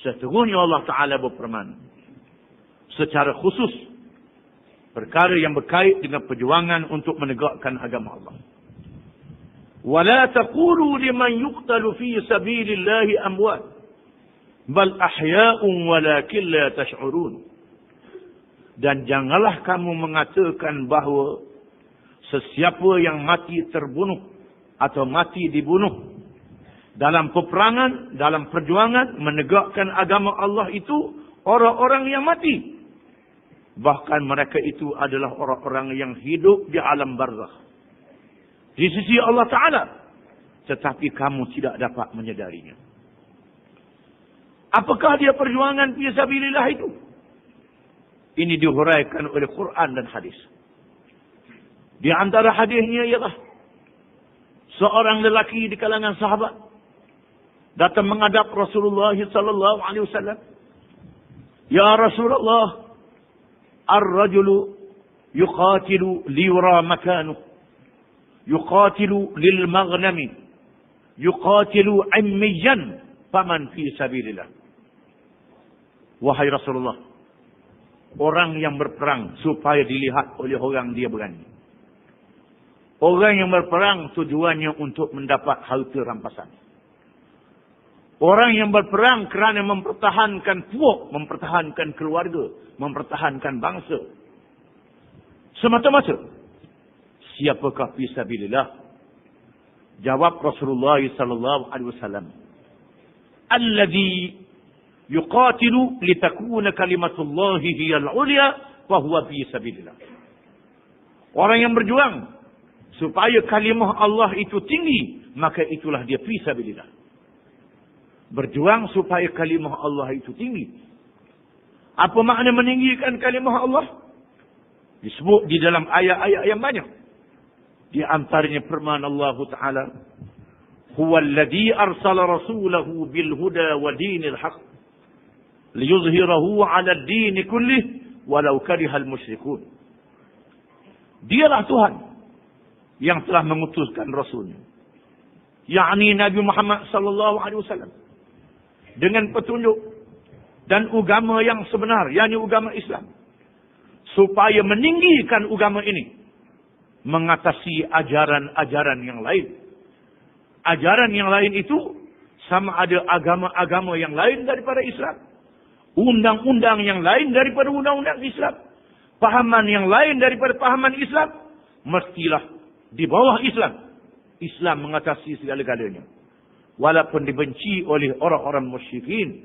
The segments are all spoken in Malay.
Sesungguhnya Allah Ta'ala berfirman secara khusus perkara yang berkait dengan perjuangan untuk menegakkan agama Allah. وَلَا تَقُولُوا لِمَنْ يُقْتَلُ فِي سَبِيلِ اللَّهِ أَمْوَاتٌ بَلْ أَحْيَاءٌ وَلَكِنْ لَا تَشْعُرُونَ. Dan janganlah kamu mengatakan bahawa sesiapa yang mati terbunuh atau mati dibunuh dalam peperangan, dalam perjuangan menegakkan agama Allah itu orang-orang yang mati. Bahkan mereka itu adalah orang-orang yang hidup di alam barzakh di sisi Allah Ta'ala, tetapi kamu tidak dapat menyadarinya. Apakah dia perjuangan fi sabilillah itu? Ini dihuraikan oleh Quran dan hadis. Di antara hadisnya ialah seorang lelaki di kalangan sahabat datang menghadap Rasulullah sallallahu alaihi wasallam. Ya Rasulullah, ar-rajulu yuqatilu liyura makanuh, yuqatilu lil maghnami, yuqatilu ammiyan, faman fi sabilillah. Wahai Rasulullah, orang yang berperang supaya dilihat oleh orang dia berani. Orang yang berperang tujuannya untuk mendapat harta rampasan. Orang yang berperang kerana mempertahankan puak, mempertahankan keluarga, mempertahankan bangsa. Semata-mata. Siapakah fi sabilillah? Jawab Rasulullah sallallahu alaihi wasallam, alladhi yuqatilu litakuna kalimatullahi hiyal ulya fa huwa fi sabilillah. Orang yang berjuang supaya kalimah Allah itu tinggi, maka itulah dia fi sabilillah. Berjuang supaya kalimah Allah itu tinggi. Apa makna meninggikan kalimah Allah? Disebut di dalam ayat-ayat yang banyak. Di antaranya firman Allah Ta'ala, huwa alladhi arsala rasulahu bil huda wa dinil haq liyuzhirahu 'ala ad-din kullih walau karihal musyrikun. Dialah Tuhan yang telah mengutuskan rasulnya, yakni Nabi Muhammad sallallahu alaihi wasallam, dengan petunjuk dan agama yang sebenar, yakni agama Islam, supaya meninggikan agama ini mengatasi ajaran-ajaran yang lain. Ajaran yang lain itu sama ada agama-agama yang lain daripada Islam, undang-undang yang lain daripada undang-undang Islam, pahaman yang lain daripada pahaman Islam, mestilah di bawah Islam. Islam mengatasi segala-galanya, walaupun dibenci oleh orang-orang musyrikin.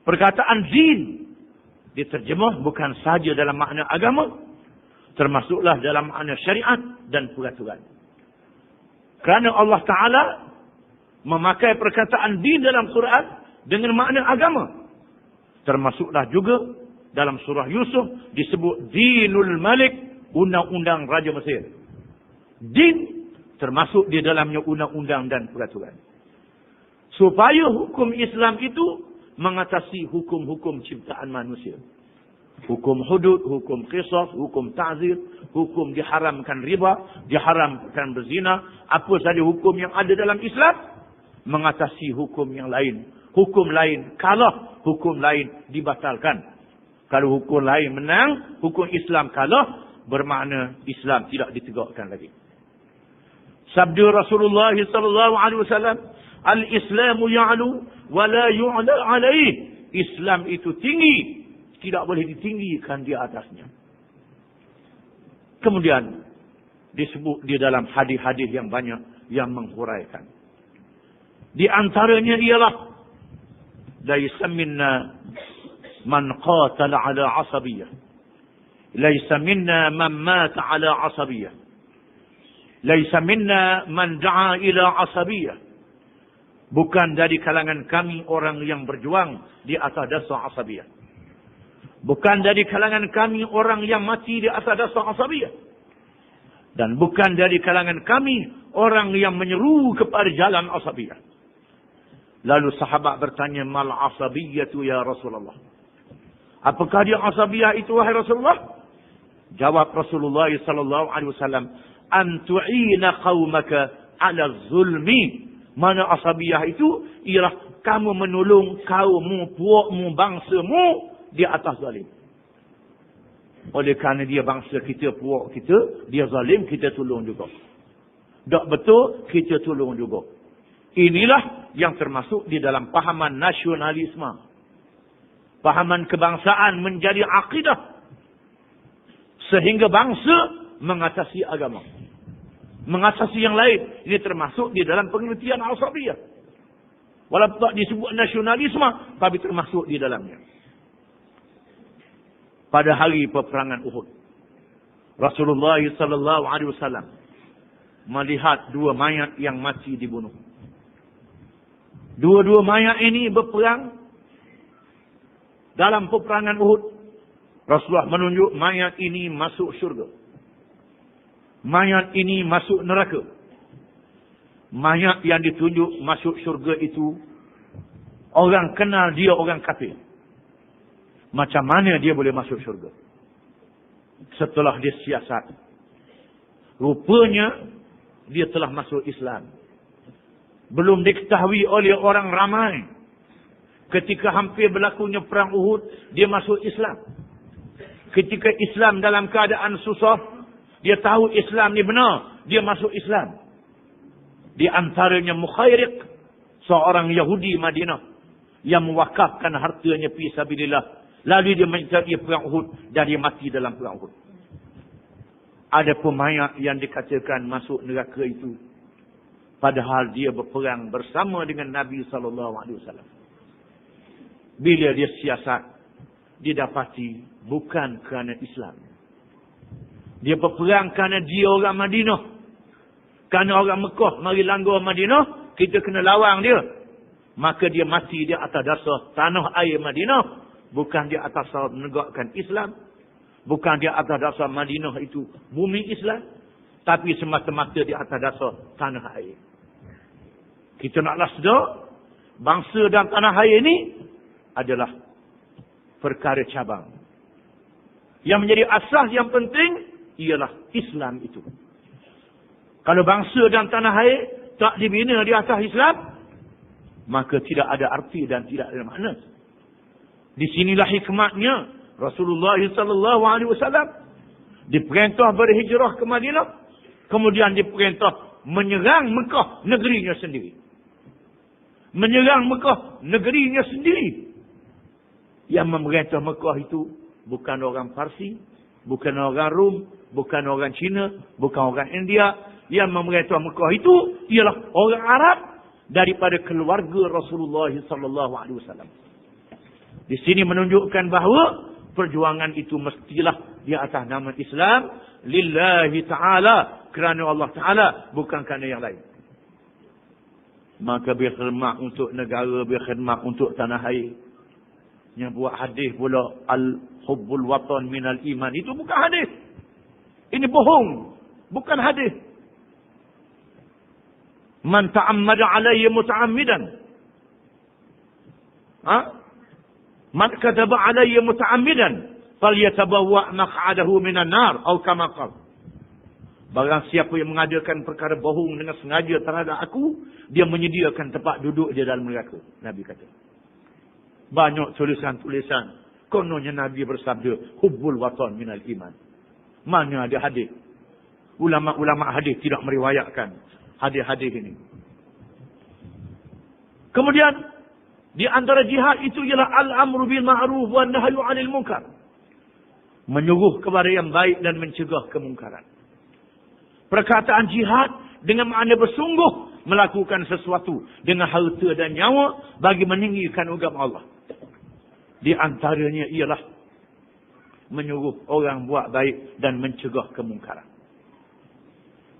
Perkataan din diterjemah bukan sahaja dalam makna agama, termasuklah dalam makna syariat dan peraturan. Kerana Allah Ta'ala memakai perkataan din dalam Quran dengan makna agama. Termasuklah juga dalam surah Yusuf disebut dinul malik, undang-undang Raja Mesir. Din termasuk di dalamnya undang-undang dan peraturan. Supaya hukum Islam itu mengatasi hukum-hukum ciptaan manusia. Hukum hudud, hukum qisas, hukum ta'zir, hukum diharamkan riba, diharamkan berzina, apa saja hukum yang ada dalam Islam, mengatasi hukum yang lain. Hukum lain kalah, hukum lain dibatalkan. Kalau hukum lain menang, hukum Islam kalah, bermakna Islam tidak ditegakkan lagi. Sabda Rasulullah sallallahu alaihi wasallam, al-Islamu ya'lu wa la yu'la alaih. Islam itu tinggi, tidak boleh ditinggikan di atasnya. Kemudian disebut di dalam hadis-hadis yang banyak yang menghuraikan. Di antaranya ialah laisa minna man qatala ala asabiyah, laisa minna man mata ala asabiyah, laisa minna man da'a ila asabiyah. Bukan dari kalangan kami orang yang berjuang di atas dasar asabiyah. Bukan dari kalangan kami orang yang mati di atas dasar asabiyah. Dan bukan dari kalangan kami orang yang menyeru kepada jalan asabiyah. Lalu sahabat bertanya, mal asabiyatu ya Rasulullah? Apakah dia asabiyah itu wahai Rasulullah? Jawab Rasulullah sallallahu alaihi wasallam, an tu'ina qaumaka ala zulmi Makna asabiyah itu ialah kamu menolong kaummu, puakmu, bangsamu di atas zalim. Oleh kerana dia bangsa kita, puak kita, dia zalim, kita tolong juga. Tak betul, kita tolong juga. Inilah yang termasuk di dalam pahaman nasionalisme. Pahaman kebangsaan menjadi akidah. Sehingga bangsa mengatasi agama. Mengatasi yang lain. Ini termasuk di dalam pengertian asabiyah. Walaupun tak disebut nasionalisme, tapi termasuk di dalamnya. Pada hari peperangan Uhud, Rasulullah SAW melihat dua mayat yang mati dibunuh. Dua-dua mayat ini berperang dalam peperangan Uhud. Rasulullah menunjuk mayat ini masuk syurga. Mayat ini masuk neraka. Mayat yang ditunjuk masuk syurga itu, orang kenal dia orang kafir. Macam mana dia boleh masuk syurga? Setelah dia siasat, rupanya dia telah masuk Islam. Belum diketahui oleh orang ramai. Ketika hampir berlakunya perang Uhud, dia masuk Islam. Ketika Islam dalam keadaan susah, dia tahu Islam ni benar, dia masuk Islam. Di antaranya Mukhairiq, seorang Yahudi Madinah yang mewakafkan hartanya fi sabilillah. Lalu dia mencari perang Uhud dan dia mati dalam perang Uhud. Ada pemayat yang dikatakan masuk neraka itu, padahal dia berperang bersama dengan Nabi SAW. Bila dia siasat, didapati bukan kerana Islam. Dia berperang kerana dia orang Madinah. Kerana orang Mekah mari langgar Madinah, kita kena lawan dia. Maka dia mati di atas dasar tanah air Madinah. Bukan di atas dasar menegakkan Islam. Bukan di atas dasar Madinah itu bumi Islam. Tapi semata-mata di atas dasar tanah air. Kita naklah sedar, bangsa dan tanah air ini adalah perkara cabang. Yang menjadi asas yang penting ialah Islam itu. Kalau bangsa dan tanah air tak dibina di atas Islam, maka tidak ada arti dan tidak ada makna. Di sinilah hikmatnya Rasulullah SAW diperintah berhijrah ke Madinah, kemudian diperintah menyerang Mekah, negerinya sendiri. Menyerang Mekah, negerinya sendiri. Yang memerintah Mekah itu bukan orang Parsi, bukan orang Rom, bukan orang Cina, bukan orang India. Yang memerintah Mekah itu ialah orang Arab daripada keluarga Rasulullah SAW. Di sini menunjukkan bahawa perjuangan itu mestilah di atas nama Islam. Lillahi ta'ala. Kerana Allah Ta'ala. Bukan kerana yang lain. Maka berkhidmat untuk negara. Berkhidmat untuk tanah air. Yang buat hadis pula. Al-hubbul watan minal iman. Itu bukan hadis. Ini bohong. Bukan hadis. Man ta'ammada alayya muta'ammidan. Man kataba alayya muta'ammidan falyatabawwa maq'adahu minan nar atau kama qala. Barang siapa yang mengadakan perkara bohong dengan sengaja terhadap aku, dia menyediakan tempat duduk dia dalam neraka. Nabi kata. Banyak tulisan-tulisan kononnya Nabi bersabda hubbul watan minal iman. Mana ada hadis? Ulama-ulama hadis tidak meriwayatkan hadis-hadis ini. Kemudian di antara jihad itu ialah al-amru bil ma'ruf wan nahyu 'anil munkar. Menyuruh kepada yang baik dan mencegah kemungkaran. Perkataan jihad dengan makna bersungguh melakukan sesuatu dengan harta dan nyawa bagi meninggikan agama Allah. Di antaranya ialah menyuruh orang buat baik dan mencegah kemungkaran.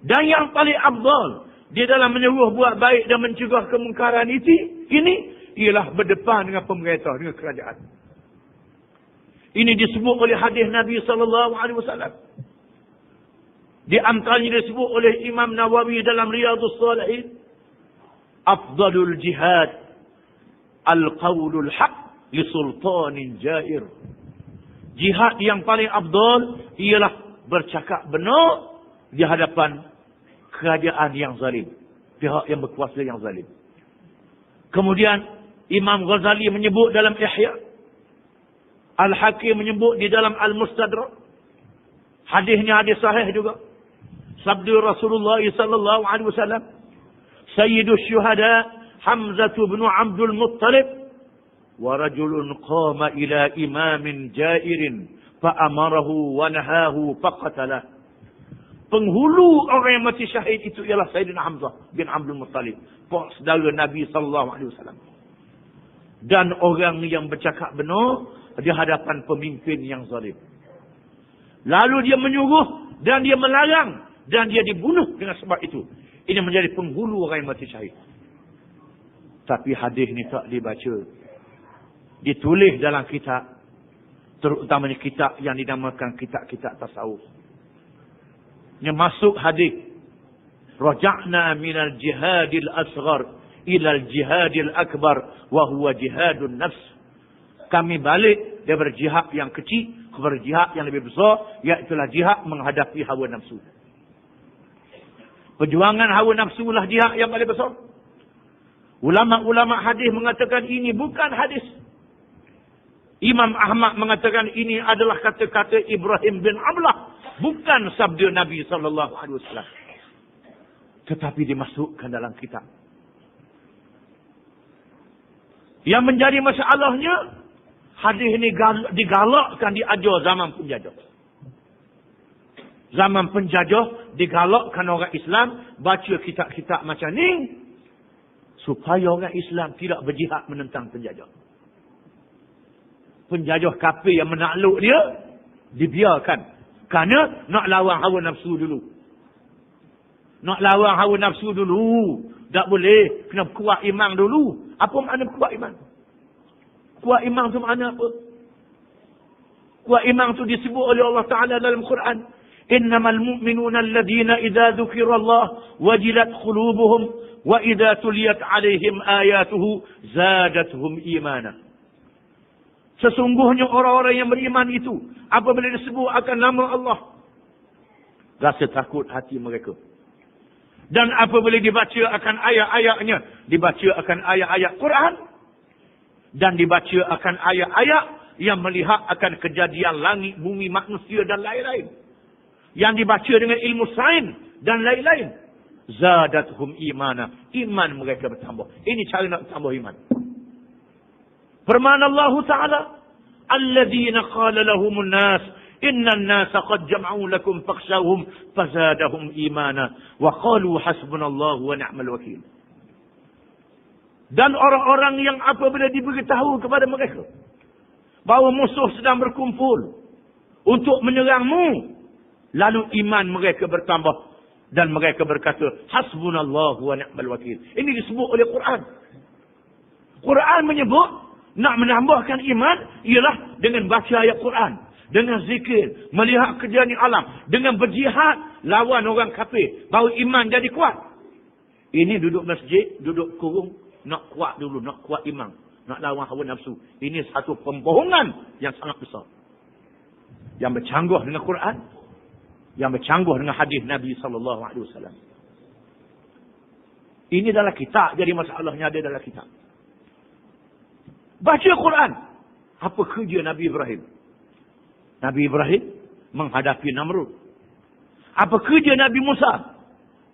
Dan yang paling afdal di dalam menyuruh buat baik dan mencegah kemungkaran ini ialah berdepan dengan pemerintah, dengan kerajaan. Ini disebut oleh hadis Nabi SAW. Di antaranya disebut oleh Imam Nawawi dalam Riyadhus Shalihin. Afdalul jihad al-qawlul haq li sultanin jair. Jihad yang paling afdal ialah bercakap benar di hadapan kerajaan yang zalim. pihak yang berkuasa yang zalim. Kemudian Imam Ghazali menyebut dalam Ihya, Al-Hakim menyebut di dalam Al-Mustadrak. Hadisnya hadis sahih juga. Sabda Rasulullah sallallahu alaihi wasallam, Sayyidus Syuhada Hamzah bin Abdul Muttalib wa rajulun qama ila imamin jairin fa amarahu wa nahahu faqatalah. Penghulu orang yang mati syahid itu ialah Sayyidina Hamzah bin Abdul Muttalib, saudara Nabi sallallahu alaihi wasallam. Dan orang yang bercakap benar di hadapan pemimpin yang zalim. Lalu dia menyuruh dan dia melarang dan dia dibunuh dengan sebab itu. Ini menjadi penghulu orang yang mati syahid. Tapi hadis ni tak dibaca. Ditulis dalam kitab, terutamanya kitab yang dinamakan kitab-kitab tasawuf. Yang masuk hadis, raja'na minal jihadil asghar ilal jihadil akbar wa huwa jihadun nafs. Kami balik daripada jihad yang kecil kepada jihad yang lebih besar, iaitu jihad menghadapi hawa nafsu. Perjuangan hawa nafsu lah jihad yang paling besar. Ulama-ulama hadis mengatakan ini bukan hadis. Imam Ahmad mengatakan ini adalah kata-kata Ibrahim bin Ablah, bukan sabda Nabi sallallahu alaihi wasallam. Tetapi dimasukkan dalam kitab. Yang menjadi masalahnya, hadis ini digalakkan diajar zaman penjajah. Zaman penjajah digalakkan orang Islam baca kitab-kitab macam ni supaya orang Islam tidak berjihad menentang penjajah. Penjajah kafir yang menakluk dia dibiarkan kerana nak lawan hawa nafsu dulu. Nak lawan hawa nafsu dulu. Tak boleh. Kena kuat iman dulu. Apa makna kuat iman? Kuat iman tu makna apa? Kuat iman tu disebut oleh Allah Ta'ala dalam Quran. Innamal mu'minuna alladhina idha dhukirallah wajilat qulubuhum wa idha tuliyat alaihim ayatuhu zadatuhum imana. Sesungguhnya orang-orang yang beriman itu, apabila disebut akan nama Allah, rasa takut hati mereka. Dan apabila dibaca akan ayat-ayatnya, dibaca akan ayat-ayat Quran, dan dibaca akan ayat-ayat yang melihat akan kejadian langit, bumi, manusia dan lain-lain, yang dibaca dengan ilmu sains dan lain-lain, zadatuhum imana. Iman mereka bertambah. Ini cara nak tambah iman. Firman Allah Ta'ala, Alladzina qala lahumun nas, innan nasa qad jam'u lakum fakhshawhum fazadahum imana wa qalu hasbunallahu wa ni'mal wakil. Dan orang-orang yang apabila diberitahu kepada mereka bahawa musuh sedang berkumpul untuk menyerangmu, lalu iman mereka bertambah dan mereka berkata hasbunallahu wa ni'mal wakil. Ini disebut oleh Quran. Quran menyebut nak menambahkan iman ialah dengan baca ayat Quran, dengan zikir, melihat kejadian alam, dengan berjihad lawan orang kafir, baru iman jadi kuat. Ini duduk masjid, duduk kurung, nak kuat dulu, nak kuat iman, nak lawan hawa nafsu. Ini satu pembohongan yang sangat besar, yang bercanggah dengan Quran, yang bercanggah dengan hadis Nabi sallallahu alaihi wasallam. Ini dalam kitab, jadi masalahnya ada dalam kitab. Baca Quran. Apa kerja Nabi Ibrahim? Nabi Ibrahim menghadapi Namrud. Apa kerja Nabi Musa?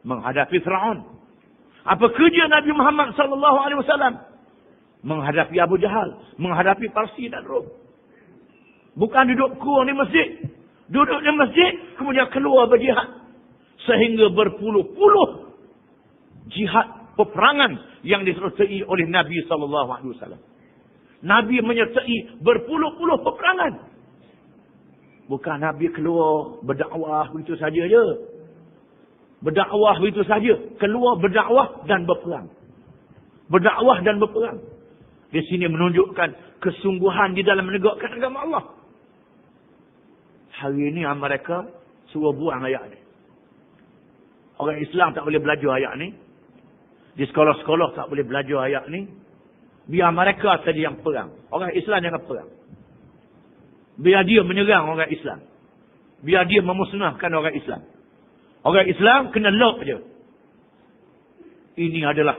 Menghadapi Firaun. Apa kerja Nabi Muhammad sallallahu alaihi wasallam? Menghadapi Abu Jahal, menghadapi Parsi dan Rom. Bukan duduk kurung di masjid. Duduk di masjid kemudian keluar berjihad. Sehingga berpuluh-puluh jihad peperangan yang disertai oleh Nabi sallallahu alaihi wasallam. Nabi menyertai berpuluh-puluh peperangan. Bukan Nabi keluar berdakwah begitu saja je. Berdakwah begitu saja. Keluar berdakwah dan berperang. Berdakwah dan berperang. Di sini menunjukkan kesungguhan di dalam menegakkan agama Allah. Hari ini mereka suruh buang ayat ni. Orang Islam tak boleh belajar ayat ni. Di sekolah-sekolah tak boleh belajar ayat ni. Biar mereka saja yang perang. Orang Islam jangan perang. Biar dia menyerang orang Islam. Biar dia memusnahkan orang Islam. Orang Islam kena lock je. Ini adalah